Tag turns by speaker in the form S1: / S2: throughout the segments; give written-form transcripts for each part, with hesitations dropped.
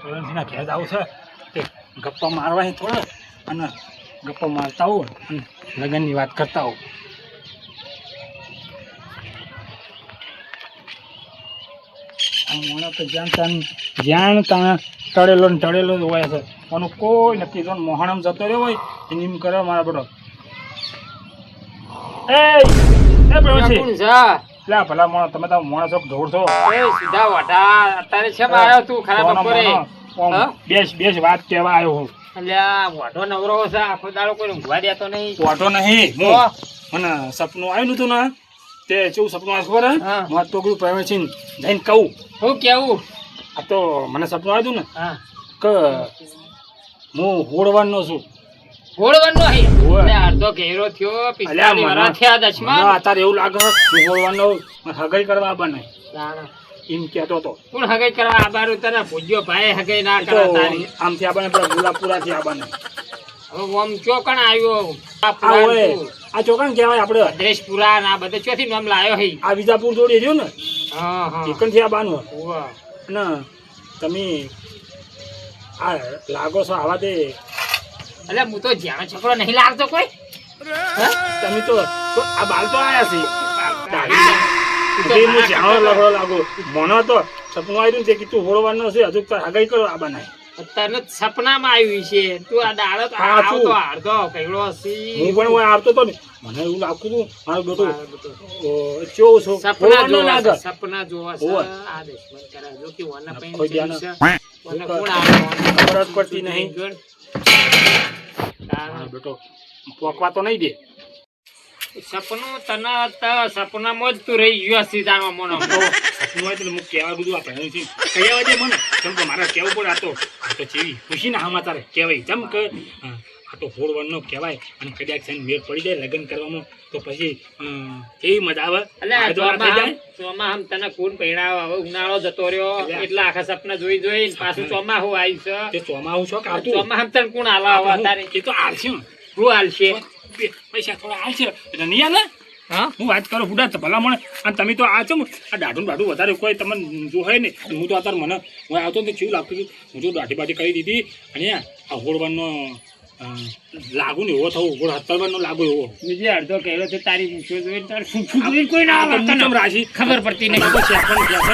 S1: પ્રવીણસિંહના ઘેર જવું છે તે ગપ્પા મારવા થોડો અને ગપ્પા મારતા હોઉં અને લગ્નની વાત કરતા હોઉં. આ મોણા તો જ્યાં ત્યાં ટળેલો જ હોય છે. આનું કોઈ નક્કી જો મોહણમ જતો રહ્યો હોય એને એમ કરે મારા બધો. એ પ્રવીણસિંહ લા ભલા મોણા તમે તો મોણા ચોક દોડ છો.
S2: સીધા વઢા અત્યારે છે આવ્યો તું ખરા બપોરે
S1: બેસ વાત કહેવા આવ્યો હું.
S2: અલ્યા વઢો નવરો છે આખો દાડો કોઈ ઊંઘવા દેતો નહીં.
S1: વાંધો નહીં મને સપનું આવ્યું નતું ને તે કેવું સપનું આવ્યું ખબર હે હું તો કીધું પ્રવીણસિંહ જઈને કહું
S2: હું કેવું
S1: આ તો મને સપનું આવ્યું ને કે હું હોડવાનો છું.
S2: હોળવાનો અડધો ઘેરો થયો 45 વર્ષ થયા દસમા
S1: અત્યારે એવું લાગે હું હોડવાનો હગાઈ કરવા બને એમ કહેતો હતો.
S2: કોણ હગાઈ કરવા આબારું તને પૂજ્યો ભાઈ હગાઈ ના કરવા તારી
S1: આમથી આપણે પેલા ગુલાબપુરા થી આબાને
S2: હવે ઓમ ચોકણ આવ્યો
S1: આ ચોકણ કહેવાય આપણે
S2: દેશપુરા ના બધે ચોથી નામ લાયો હે
S1: આ વિજાપુર જોડી રહ્યું ને
S2: હા
S1: ચિકન થી આબાનું ને તમે આ લાગો છો આવા દે
S2: એટલે હું તો જ્યાં છોકરો નહીં લાગતો કોઈ
S1: તમે તો આ બાલ તો આયા છે લાગો મને તો સપનું આવ્યું છે કે તું હોળવાનો છે હજુ હગાઈ કરો આ બનાય
S2: તને સપનામાં આવ્યું છે તું આ દાડો તો આવતો અડધો કઈડો હસી
S1: હું પણ આવતો તો ને મને એવું લાગતું હતું મારું બેટું કેવું છો
S2: સપના જોવા છે આ દેશમાં કરે જો કે વના પૈન વના કોણ આવે
S1: ખબર પડતી નહીં બેટો પોકવા તો નહીં દે
S2: સપનું તને સપનામાં જ તું રહી ગયો સીધામાં મોનો
S1: સપનું હોય તો હું કહેવા બધું આ પહેલું છે કહેવા દે મને કેમ કે મારા કહેવું પડે આ તો જેવી ખુશી ના આમાં તારે કહેવાય જેમ કે આ તો હોળવણનો કહેવાય અને કદાચ છે મેળ પડી જાય લગ્ન કરવામાં તો પછી કેવી મજા આવે
S2: ચોમા આમ તને કોણ પહેરાવ હવે ઉનાળો જતો રહ્યો એટલે આખા સપના જોઈ પાછું ચોમાહું આવ્યું છે
S1: ચોમાહું છો કે
S2: ચોમા આમ તને કોણ હાલા તારે
S1: એ તો હાલશે
S2: શું હાલશે
S1: પૈસા થોડા હાલશે એટલે નહીં હાલે હા હું વાત કરું બુડા ભલા મને અને તમે તો આ છો આ દાઢું વધારે કોઈ તમને જો હોય ને હું તો અત્યારે મને હું આવતો ને કેવું લાગતું હતું હું જો દાઢી બાઢી કરી દીધી અને આ હોળવાનો લાગુ ને એવો થવું હોળ હત્તરવાનો લાગુ એવો
S2: બીજે અડધો કહેલો છે તારી મૂછો જોઈને તાર કોઈ ના આવે
S1: રાશિ
S2: ખબર પડતી નહીં
S1: ફેશન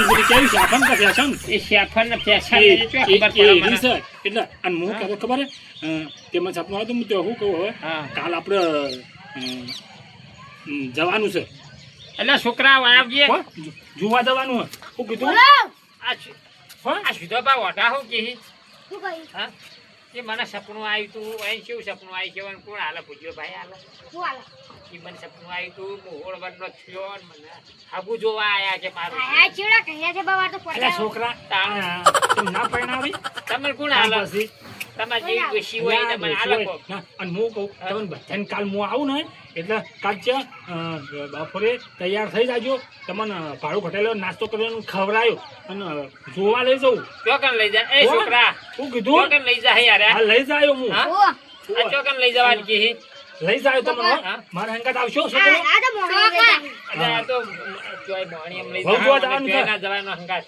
S1: બધી કેવી ફેશન કે ફેશન
S2: એ ફેશન ને ફેશન
S1: એટલે અને હું કહેતો ખબર હે તેમાં સપનું આવ્યું હું તો શું કહું હવે કાલ આપણે જવાનું છે
S2: એટલે છોકરા આવજે
S1: જોવા જવાનું હે શું કીધું
S2: આ સીધો બા ઓઢા હું કે હા એ મને સપનું આવ્યું તું અહીં કેવું સપનું આવ્યું છે કોણ હાલે પૂછ્યો ભાઈ હાલે એ મને સપનું આવ્યું તું મોહોળ બનનો થયો મને હાબુ જોવા આયા કે મારું
S1: છોકરા ના પરણાવી
S2: તમે કોણ હાલે તમારે જેવી ખુશી હોય તમે હાલે
S1: અને હું કહું તમને બધાને કાલ હું આવું ને એટલે કાલ છે બપોરે તૈયાર થઈ જાજો તમને ભાડું ઘટેલો નાસ્તો કરવાનો ખવડાયો અને જોવા લઈ જવું
S2: ચોકન લઈ જાય એ છોકરા
S1: શું કીધું
S2: ચોકન લઈ જાય યાર
S1: હા લઈ જાયો હું
S2: આ ચોકન લઈ જવાની કે
S1: લઈ જાયો તમે મારા હંગાત આવશો છોકરો
S2: આ તો જોઈ મોણી એમ લઈ જવાનું જવાનો હંગાત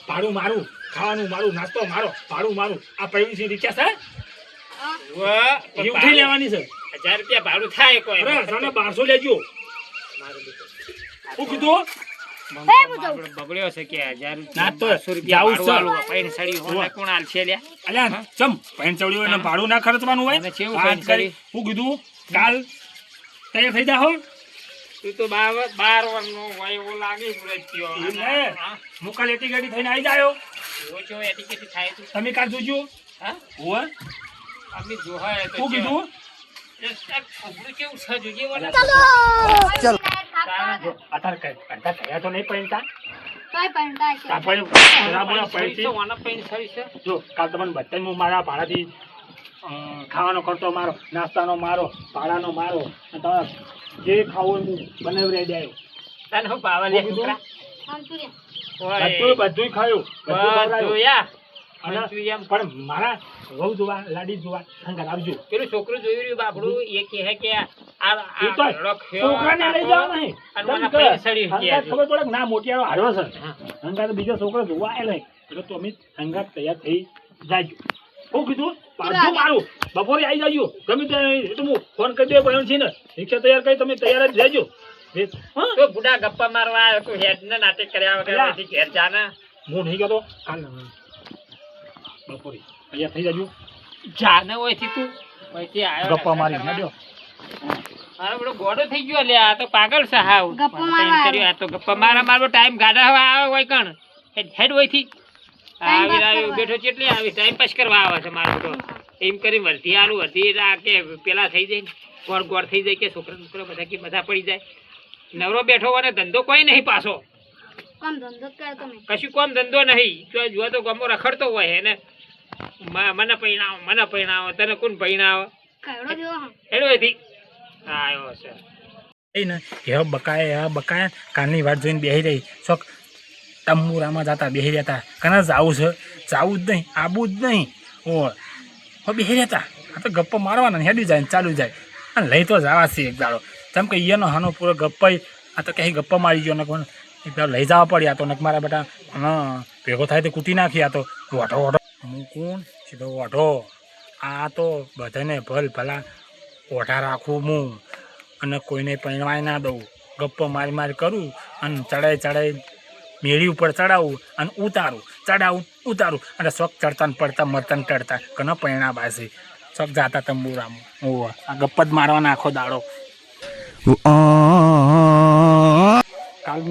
S1: ભાડું મારું ખાવાનું મારું નાસ્તો મારો ભાડું મારું આ પ્રવીણસિંહ રિક્ષા છે ઉઠી લેવાની છે
S2: 1000 રૂપિયા ભાડું થાય કોઈ
S1: 1200 લેજો શું કીધું
S2: બગડ્યો છે કે
S1: 1200
S2: રૂપિયા કોણ આલશે લ્યા
S1: ચમ પૈણ ચડ્યું એને ભાડું ના ખર્ચવાનું હોય શું કીધું કાલ તૈયાર થઈ જાઓ
S2: તું તો 12 વર્ષનો હોય એવો લાગે
S1: હું કાલ એટી ગાડી થઈને આવી જાયો
S2: એટીકેટી થાય
S1: તમે કાલ જોજો
S2: હા
S1: હોવે
S2: અમે જોહાય તો
S1: શું કીધું
S2: કેવું છે જોજે
S1: અત્યારે કઈ તો નહીં પૈણતા જો કાલ તમને બધા હું મારા ભાડાથી ખાવાનો ખર્ચો મારો નાસ્તાનો મારો ભાડાનો મારો તમે જે ખાવું હું બનાવી રહી જાય
S2: તને હું પાવા લે
S1: બધું ખાયું અને
S2: મંચું એમ
S1: પણ મારા વહુ જોવા લાડી જોવા હંગાત આવજો.
S2: પેલું છોકરું જોયું રહ્યું બાપડું એ કહે કે
S1: એ તો છોકરાને લઈ જવા નહીં.
S2: અને પૈણ સડી
S1: હંગાત ખબર પડે કે ના મોટિયારો હાર્યો છે.
S2: હા.
S1: હંગાત બીજો છોકરો જોવા આવેલો છે. એટલે તો અમે હંગાત તૈયાર થઈ જાજો. હું કીધું પાછું મારું બપોરે આવી જાજો ગમે ત્યાં એટલે હું ફોન કરી દે પણ છે ને રિક્ષા તૈયાર કરી તમે તૈયાર જ રહેજો. હા
S2: તો બુડા ગપ્પા મારવા આવ્યો તો હેડ ને નાટક કર્યા વગર
S1: પેલા.
S2: પછી ઘેર જાના
S1: હું નહીં ગયો કાલ બપોરે તૈયાર થઈ જાજો.
S2: જાને હોય થી તું પછી આવ્યો
S1: ગપ્પા મારી હેડ્યો.
S2: મારો બધો ગોડો થઈ ગયો લે આ તો પાગલ છે હાવ
S3: ગપ્પા મારવા
S2: આ તો ગપ્પા મારવા ટાઈમ ગાડા હવે આવે હોય કણ હેડ હોય થી આવી રહ્યો બેઠો કેટલી આવી ટાઈમ પાસ કરવા આવે છે મારો બધો એમ કરી વર્ધી આલું વર્ધી આ કે પેલા થઈ જાય ગોળ ગોળ થઈ જાય કે છોકરા છોકરા બધા કે બધા પડી જાય નવરો બેઠો હોય ને ધંધો કોઈ નહીં પાછો
S3: કામ ધંધો કરો તમે.
S2: કશું કોમ ધંધો નહીં જો જુઓ તો ગમો રખડતો હોય એને મને પૈણાવો તને કોણ પૈણાવો
S3: કયડો જેવો હા.
S2: હેડો હતી હા આવ્યો છે
S1: ને એવા બકાયા કાલની વાત જોઈને બેસી રહી શોખ તંબુરામાં જતા બેસી રહેતા કના જાવું છે જાવું જ નહીં આબું જ નહીં ઓ બેસી રહેતા આ તો ગપ્પો મારવાના હેડી જાય ને ચાલુ જાય અને લઈ તો જવા છે એક દાડો જેમ કે ઈયાનો હાનો પૂરો ગપ્પાઈ આ તો ક્યાંય ગપ્પા મારી ગયો ને કોણ એક દાડો લઈ જવા પડ્યા તો નક મારા બેટા હા ભેગો થાય તો કૂટી નાખી આ તો વાઢો હું કોણ સીધો વાઢો આ તો બધાને ભલા ઓઢા રાખું હું અને કોઈને પૈણવાય ના દઉં ગપ્પો મારી કરું અને ચડાઈ મેળી ઉપર ચડાવું અને ઉતારું ચડાવું ઉતારું અને શોખ ચડતા ને પડતા મરતા ને ટળતા કનો પૈણા બાસે શોખ જાતા તંબુરામાં ઓહ આ ગપ્પ જ મારવાના આખો દાડો કાલ